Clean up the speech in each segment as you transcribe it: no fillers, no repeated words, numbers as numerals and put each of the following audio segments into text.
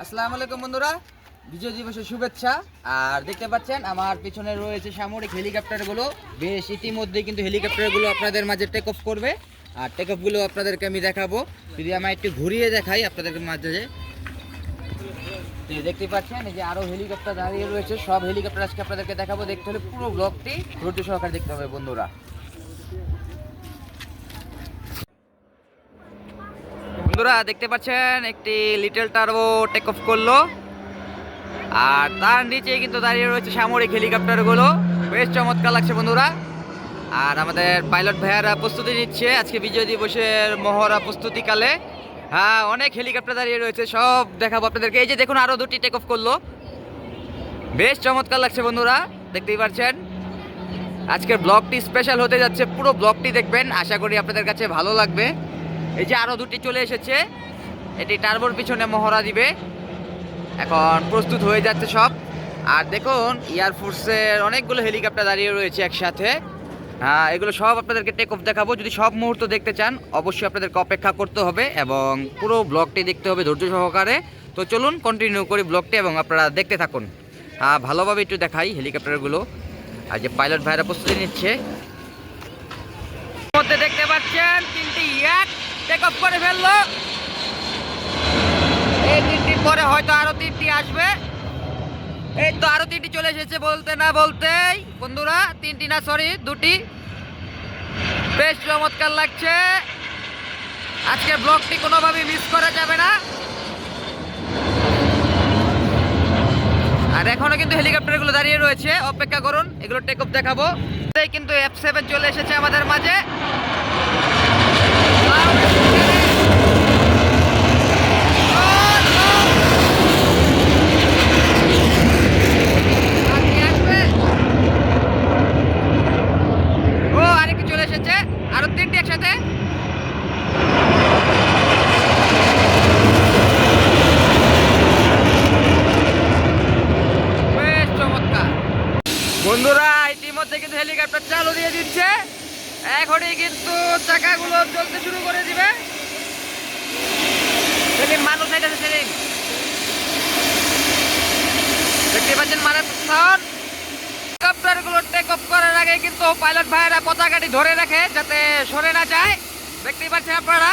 আসসালামু আলাইকুম বন্ধুরা, বিজয় দিবসের শুভেচ্ছা। আর দেখতে পাচ্ছেন আমার পিছনে রয়েছে সামরিক হেলিকপ্টারগুলো। বেশ ইতিমধ্যে কিন্তু হেলিকপ্টারগুলো আপনাদের মাঝে টেক অফ করবে। আর টেক অফগুলো আপনাদেরকে আমি দেখাবো। যদি আমি একটু ঘুরিয়ে দেখাই আপনাদের মাঝে, দেখতে পাচ্ছেন এই যে আরো হেলিকপ্টার দাঁড়িয়ে রয়েছে। সব হেলিকপ্টার আজকে আপনাদেরকে দেখাবো। দেখতে হলে পুরো ব্লগটি ধৈর্য সহকারে দেখতে হবে বন্ধুরা। বন্ধুরা দেখতে পাচ্ছেন একটি লিটল টার্বো টেক অফ করলো। আর তার নিচে কিন্তু দাঁড়িয়ে রয়েছে সামরিক হেলিকপ্টারগুলো। বেশ চমৎকার লাগছে বন্ধুরা। আর আমাদের পাইলট ভাইয়ারা প্রস্তুতি নিচ্ছে আজকে বিজয় দিবসের মহড়া প্রস্তুতিকালে। হ্যাঁ, অনেক হেলিকপ্টার দাঁড়িয়ে রয়েছে, সব দেখাবো আপনাদেরকে। এই যে দেখুন আরো দুটি টেক অফ করলো। বেশ চমৎকার লাগছে বন্ধুরা, দেখতেই পাচ্ছেন। আজকের ব্লগটি স্পেশাল হতে যাচ্ছে, পুরো ব্লগটি দেখবেন, আশা করি আপনাদের কাছে ভালো লাগবে। এই যে আরো দুটি চলে এসেছে, এটি টার্বোর পিছনে মহড়া দিবে। এখন প্রস্তুত হয়ে যাচ্ছে সব। আর দেখুন এয়ারফোর্সের অনেকগুলো হেলিকপ্টার দাঁড়িয়ে রয়েছে একসাথে। হ্যাঁ, এগুলো সব আপনাদেরকে টেক অফ দেখাবো। যদি সব মুহূর্ত দেখতে চান অবশ্যই আপনাদেরকে অপেক্ষা করতে হবে এবং পুরো ব্লগটি দেখতে হবে ধৈর্য সহকারে। তো চলুন কন্টিনিউ করি ব্লগটি এবং আপনারা দেখতে থাকুন। হ্যাঁ, ভালোভাবে একটু দেখাই হেলিকপ্টারগুলো। আর যে পাইলট ভাইরা প্রস্তুতি নিচ্ছে, মধ্যে দেখতে পাচ্ছেন তিনটি ইয়াক টেক অফ করে ফেললো। এই তিনটির পরে হয়তো আরো তিনটি আসবে। এই তো আরো তিনটি চলে এসেছে বলতে না বলতেই বন্ধুরা, তিনটি না সরি দুটি। বেশ চমৎকার লাগছে। আজকের ব্লগটি কোনোভাবেই মিস করা যাবে না। আর এখনো কিন্তু হেলিকপ্টারগুলো দাঁড়িয়ে রয়েছে, অপেক্ষা করুন, এগুলো টেক অফ দেখাবো। কিন্তু F7 চলে এসেছে আমাদের মাঝে। আরো তিনটি একসাথে। বেশ চমৎকার বন্ধুরা, ইতিমধ্যে কিন্তু হেলিকপ্টার চালু দিয়ে দিচ্ছে। এখনই কিন্তু চাকাগুলো চলতে শুরু করে দিবে। সেলিম মানুষ আইতেছে, সেলিম দেখতে পাচ্ছেন মানে সাউন্ড। হেলিকপ্টারগুলো টেক অফ করার আগে কিন্তু পাইলট ভাইয়েরা পতাকাটি ধরে রাখে যাতে সরে না যায়। দেখতেই পাচ্ছেন আপনারা,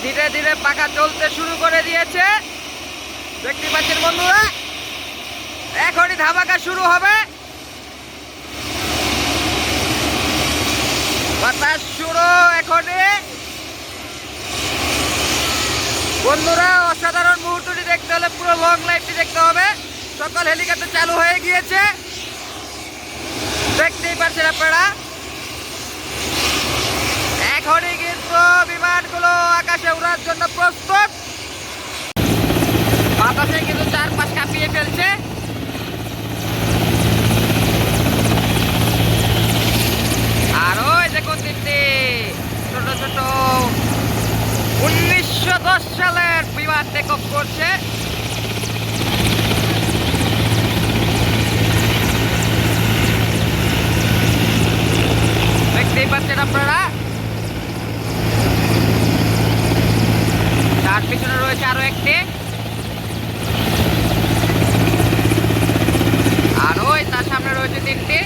ধীরে ধীরে পাখা চলতে শুরু করে দিয়েছে। দেখতে পাচ্ছেন বন্ধুরা, এখনই ধামাকা শুরু হবে। বাতাস শুরু এখনই। বন্ধুরা, অসাধারণ মুহূর্তটি দেখতে হলে পুরো লং লাইফটি দেখতে হবে। সকল হেলিকপ্টার চালু হয়ে গিয়েছে, দেখতেই পাচ্ছেন আপনারা। এখনই কিন্তু বিমানগুলো আকাশে উড়ার জন্য প্রস্তুত। বাতাসে কিন্তু চারপাশ কাঁপিয়ে ফেলছে। আর ওই দেখুন তিনটি ছোট ছোট 1910 সালের বিমান টেক অফ করছে। দেখতেই পাচ্ছেন আপনারা, তার পিছনে রয়েছে আরো একটি। আর ওই তার সামনে রয়েছে তিনটি।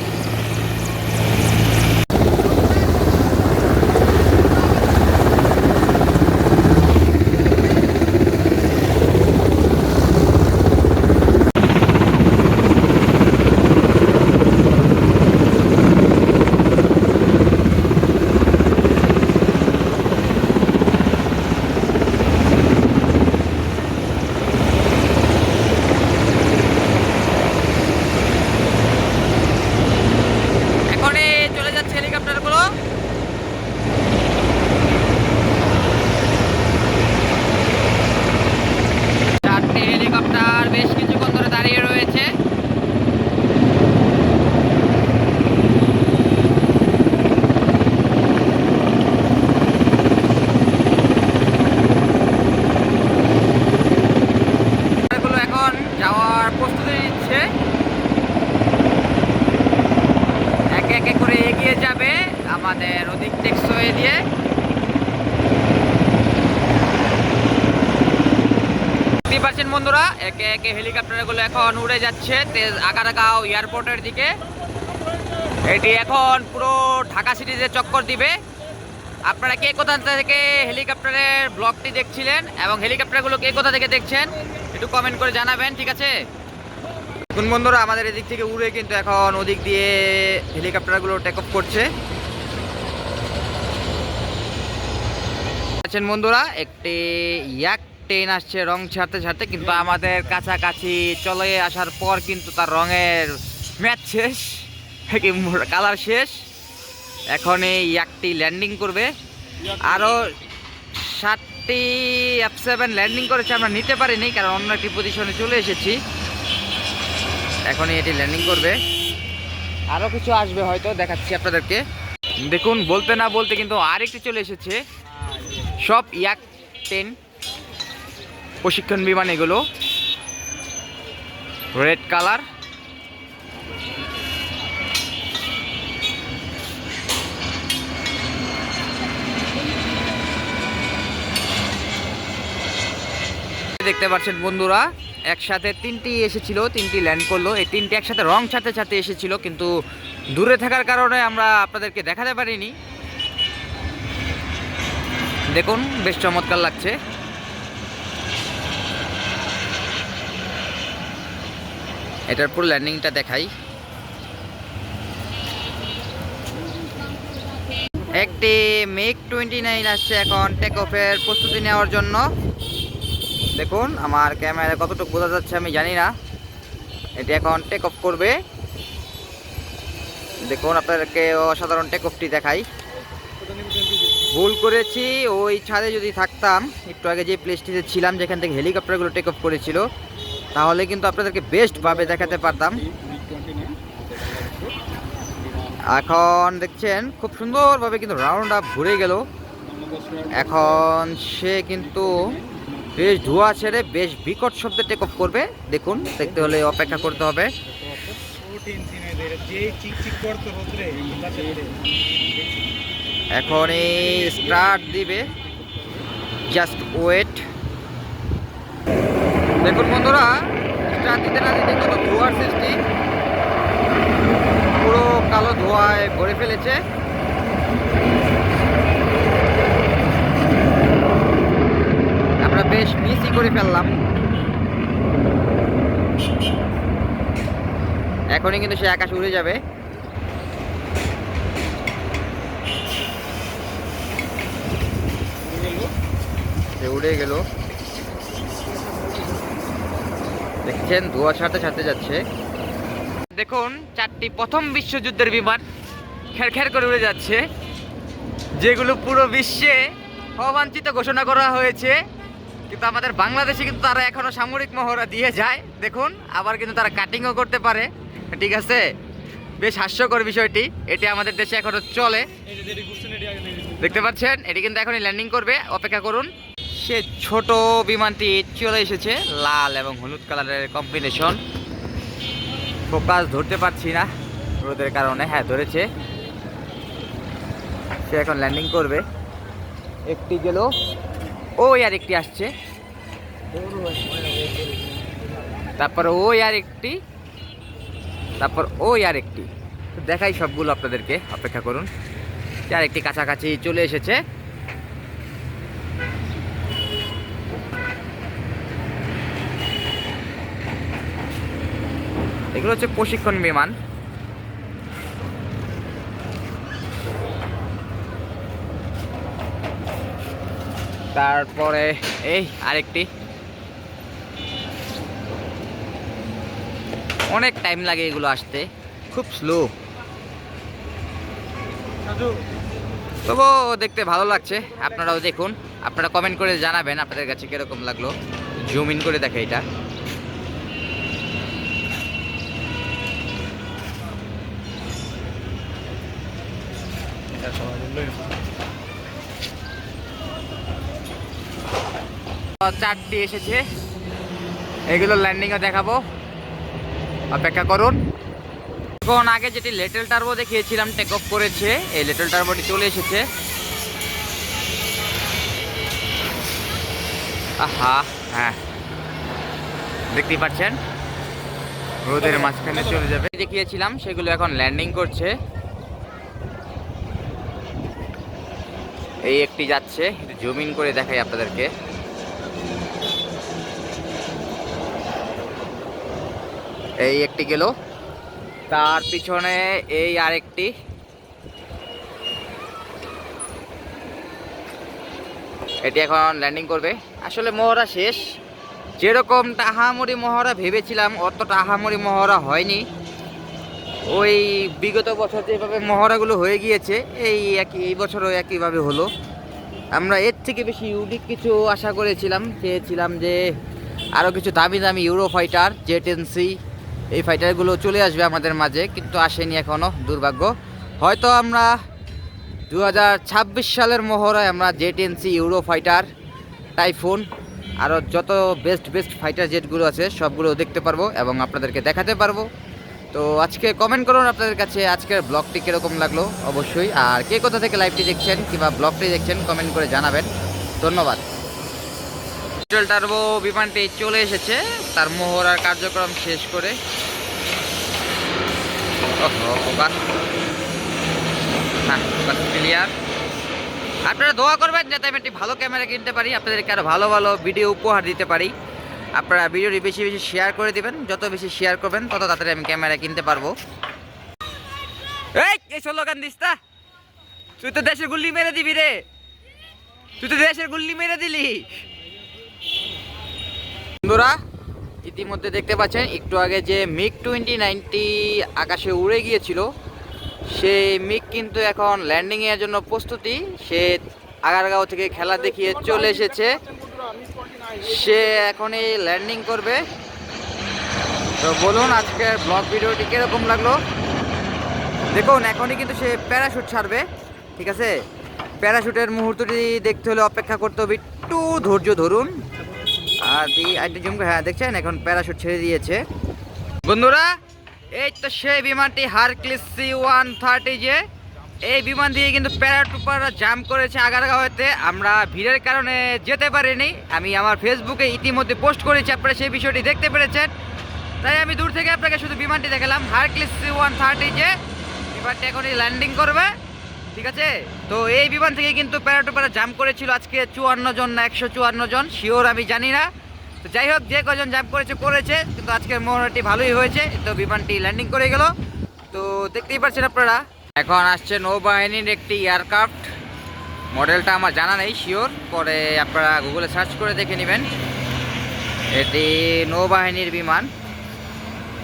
আমাদের অধিক টেকসই দিয়ে। পাচ্ছেন বন্ধুরা, একে একে হেলিকপ্টারগুলো এখন উড়ে যাচ্ছে আগারগাঁও এয়ারপোর্টের দিকে। এটি এখন পুরো ঢাকা সিটিতে চক্কর দিবে। আপনারা কে কোথা থেকে হেলিকপ্টারের ব্লগটি দেখছিলেন এবং হেলিকপ্টারগুলো কে কোথা থেকে দেখছেন একটু কমেন্ট করে জানাবেন, ঠিক আছে? এখন বন্ধুরা আমাদের এদিক থেকে উড়ে কিন্তু এখন ওদিক দিয়ে হেলিকপ্টারগুলো টেক অফ করছে। আছেন বন্ধুরা, একটি ইয়াক ট্রেন আসছে রং ছাড়তে ছাড়তে, কিন্তু আমাদের কাছাকাছি চলে আসার পর কিন্তু তার রঙের ম্যাচ শেষ, কালার শেষ। এখন এই ইয়াকটি ল্যান্ডিং করবে। আরও 7টি F7 ল্যান্ডিং করেছে, আমরা নিতে পারিনি কারণ অন্য একটি পজিশনে চলে এসেছি। এখনই এটি ল্যান্ডিং করবে, আরও কিছু আসবে হয়তো, দেখাচ্ছি আপনাদেরকে। দেখুন, বলতে না বলতে কিন্তু আরেকটি চলে এসেছে। সব ইয়াক 10 প্রশিক্ষণ বিমান, এগুলো রেড কালার। দেখতে পাচ্ছেন বন্ধুরা, একসাথে 3টি এসেছিল, 3টি ল্যান্ড করলো। এই 3টি একসাথে রং ছাড়তে ছাড়তে এসেছিল, কিন্তু দূরে থাকার কারণে আমরা আপনাদেরকে দেখাতে পারিনি। দেখুন, বেশ চমৎকার লাগছে। এটার পুরো ল্যান্ডিংটা দেখাই। একটি MiG-29 আসছে এখন টেক অফের প্রস্তুতি নেওয়ার জন্য। দেখুন, আমার ক্যামেরা কতটুকু বোঝা যাচ্ছে আমি জানি না। এটি এখন টেক অফ করবে। দেখুন, আপনাদেরকে অসাধারণ টেক অফটি দেখাই। ভুল করেছি, ওই ছাদে যদি থাকতাম, একটু আগে যে প্লেসটিতে ছিলাম যেখান থেকে হেলিকপ্টারগুলো টেক অফ করেছিল, তাহলে কিন্তু আপনাদেরকে বেস্টভাবে দেখাতে পারতাম। এখন দেখছেন খুব সুন্দরভাবে কিন্তু রাউন্ড আপ ঘুরে গেল। এখন সে কিন্তু বেশ ধোঁয়া ছেড়ে বেশ বিকট শব্দে টেক অফ করবে। দেখুন, দেখতে হলে অপেক্ষা করতে হবে। এখন এই স্টার্ট দিবে, জাস্ট ওয়েট। দেখুন বন্ধুরা, স্টার্ট দিতে না দিতে কত ধোঁয়ার সৃষ্টি, পুরো কালো ধোঁয়ায় ভরে ফেলেছে। আমরা বেশ মিসই করে ফেললাম। এখনই কিন্তু সে আকাশ উড়ে যাবে। উড়ে গেল, দেখছেন ধোঁয়া ছাড়তে ছাড়তে যাচ্ছে। দেখুন, 4টি প্রথম বিশ্বযুদ্ধের বিমান খের খের করে উড়ে যাচ্ছে, যেগুলো পুরো বিশ্বে অবাঞ্ছিত ঘোষণা করা হয়েছে, কিন্তু আমাদের বাংলাদেশে কিন্তু তারা এখনো সামরিক মহড়া দিয়ে যায়। দেখুন, আবার কিন্তু তারা কাটিংও করতে পারে, ঠিক আছে? বেশ হাস্যকর বিষয়টি, এটি আমাদের দেশে এখনো চলে। দেখতে পাচ্ছেন, এটি কিন্তু এখনই ল্যান্ডিং করবে, অপেক্ষা করুন। সে ছোট বিমানটি চলে এসেছে, লাল এবং হলুদ কালারের কম্বিনেশন। ফোকাস ধরতে পারছি না রোদের কারণে। হ্যাঁ, ধরেছে। সে এখন ল্যান্ডিং করবে। একটি গেল, ওই আর একটি আসছে, তারপর ওই আর একটি, তারপর ওই আর একটি। দেখাই সবগুলো আপনাদেরকে, অপেক্ষা করুন। আর একটি কাছাকাছি চলে এসেছে। এগুলো হচ্ছে প্রশিক্ষণ বিমান। তারপরে এই আরেকটি। অনেক টাইম লাগে এগুলো আসতে, খুব স্লো, তবুও দেখতে ভালো লাগছে। আপনারাও দেখুন, আপনারা কমেন্ট করে জানাবেন আপনাদের কাছে কিরকম লাগলো। জুম ইন করে দেখে এটা। চারটি এসেছে, এগুলো ল্যান্ডিংও দেখাবো, অপেক্ষা করুন। এখন আগে যেটি লিটল টার্বো দেখিয়েছিলাম টেক অফ করেছে, এই লিটল টার্বোটি চলে এসেছে। আহা, হ্যাঁ, দেখতেই পাচ্ছেন রোদের মাঝখানে চলে যাবে। দেখিয়েছিলাম সেগুলো এখন ল্যান্ডিং করছে। এই একটি যাচ্ছে, জুম ইন করে দেখাই আপনাদেরকে। এই একটি গেল, তার পিছনে এই আরেকটি। এটি এখন ল্যান্ডিং করবে। আসলে মহড়া শেষ, যেরকম আহামরি মহড়া ভেবেছিলাম অতটা আহামরি মহড়া হয়নি। ওই বিগত বছর যেভাবে মহড়াগুলো হয়ে গিয়েছে এই বছরও একইভাবে হলো। আমরা এর থেকে বেশি ইউনিক কিছু আশা করেছিলাম, চেয়েছিলাম যে আরও কিছু দামি দামি ইউরো ফাইটার, জে-10C এই ফাইটারগুলো চলে আসবে আমাদের মাঝে, কিন্তু আসেনি এখনও, দুর্ভাগ্য। হয়তো আমরা 2026 সালের মহড়ায় আমরা জে-10C, ইউরো ফাইটার, টাইফুন, আরও যত বেস্ট ফাইটার জেটগুলো আছে সবগুলো দেখতে পারবো এবং আপনাদেরকে দেখাতে পারবো। তো আজকে কমেন্ট করুন আপনাদের কাছে আজকের ব্লগটি কীরকম লাগলো অবশ্যই, আর কে কোথা থেকে লাইভটি দেখছেন কিংবা ব্লগটি দেখছেন কমেন্ট করে জানাবেন। ধন্যবাদ। লিটল টার্বো বিমানটি চলে এসেছে তার মহড়ার কার্যক্রম শেষ করে। ক্লিয়ার। আপনারা দোয়া করবেন যাতে আমি একটি ভালো ক্যামেরা কিনতে পারি, আপনাদেরকে আরও ভালো ভালো ভিডিও উপহার দিতে পারি। আপনারা ভিডিওটি বেশি বেশি শেয়ার করে দিবেন, যত বেশি শেয়ার করবেন তত তাড়াতাড়ি আমি ক্যামেরা কিনতে পারবো। এই স্লোগান দিস তা, তুই তো দেশের গুল্লি মেরে দিবি রে, তুই তো দেশের গুল্লি মেরে দিলি। বন্ধুরা ইতিমধ্যে দেখতে পাচ্ছেন একটু আগে যে মিগ 2090 আকাশে উড়ে গিয়েছিল, সেই মিগ কিন্তু এখন ল্যান্ডিংয়ের জন্য প্রস্তুতি। সে আগারগাঁও থেকে খেলা দেখিয়ে চলে এসেছে, সে এখনই ল্যান্ডিং করবে। তো বলুন আজকের ব্লগ ভিডিওটি কীরকম লাগলো। দেখুন এখনই কিন্তু সে প্যারাশুট ছাড়বে, ঠিক আছে। প্যারাশুটের মুহূর্তটি দেখতে হলে অপেক্ষা করতে হবে, একটু ধৈর্য ধরুন। আর হ্যাঁ দেখছেন এখন প্যারাশুট ছেড়ে দিয়েছে। বন্ধুরা এই তো সেই বিমানটি হারকিউলিস C-130 যে, এই বিমান দিয়ে কিন্তু প্যারাটুপাররা জাম্প করেছে আগারগাঁওতে। আমরা ভিড়ের কারণে যেতে পারিনি, আমি আমার ফেসবুকে ইতিমধ্যে পোস্ট করেছি, আপনারা সেই বিষয়টি দেখতে পেরেছেন। তাই আমি দূর থেকে আপনাকে শুধু বিমানটি দেখালাম, হারকিউলিস C-130 যে বিমানটি এখনই ল্যান্ডিং করবে, ঠিক আছে। তো এই বিমান থেকে কিন্তু প্যারাটুপাররা জাম্প করেছিল আজকে 54 জন না 154 জন, শিওর আমি জানি না। তো যাই হোক, যে কজন জাম্প করেছে, কিন্তু আজকের মহড়াটি ভালোই হয়েছে। তো বিমানটি ল্যান্ডিং করে গেল, তো দেখতেই পাচ্ছেন আপনারা। এখন আসছে নৌবাহিনীর একটি এয়ারক্রাফট, মডেলটা আমার জানা নেই শিওর, পরে আপনারা গুগলে সার্চ করে দেখে নেবেন। এটি নৌবাহিনীর বিমান,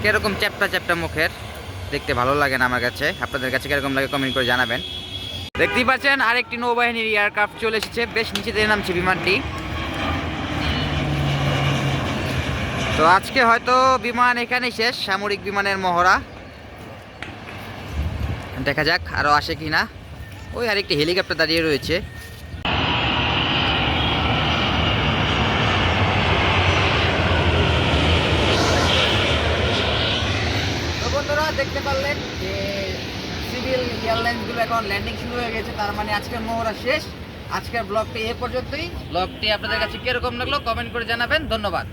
কীরকম চ্যাপ্টা মুখের, দেখতে ভালো লাগে না আমার কাছে। আপনাদের কাছে কীরকম লাগে কমেন্ট করে জানাবেন। দেখতেই পাচ্ছেন আরেকটি নৌবাহিনীর এয়ারক্রাফট চলে এসেছে, বেশ নিচে দিয়ে নামছে বিমানটি। তো আজকে হয়তো বিমান এখানেই শেষ, সামরিক বিমানের মহড়া। দেখা যাক আরও আসে কি না। ওই আরেকটি হেলিকপ্টার দাঁড়িয়ে রয়েছে। তো বন্ধুরা দেখতে পারলেন যে সিভিল এয়ারলাইন্সগুলো এখন ল্যান্ডিং শুরু হয়ে গেছে, তার মানে আজকের মহড়া শেষ। আজকের ব্লগটি এ পর্যন্তই। ব্লগটি আপনাদের কাছে কীরকম লাগলো কমেন্ট করে জানাবেন। ধন্যবাদ।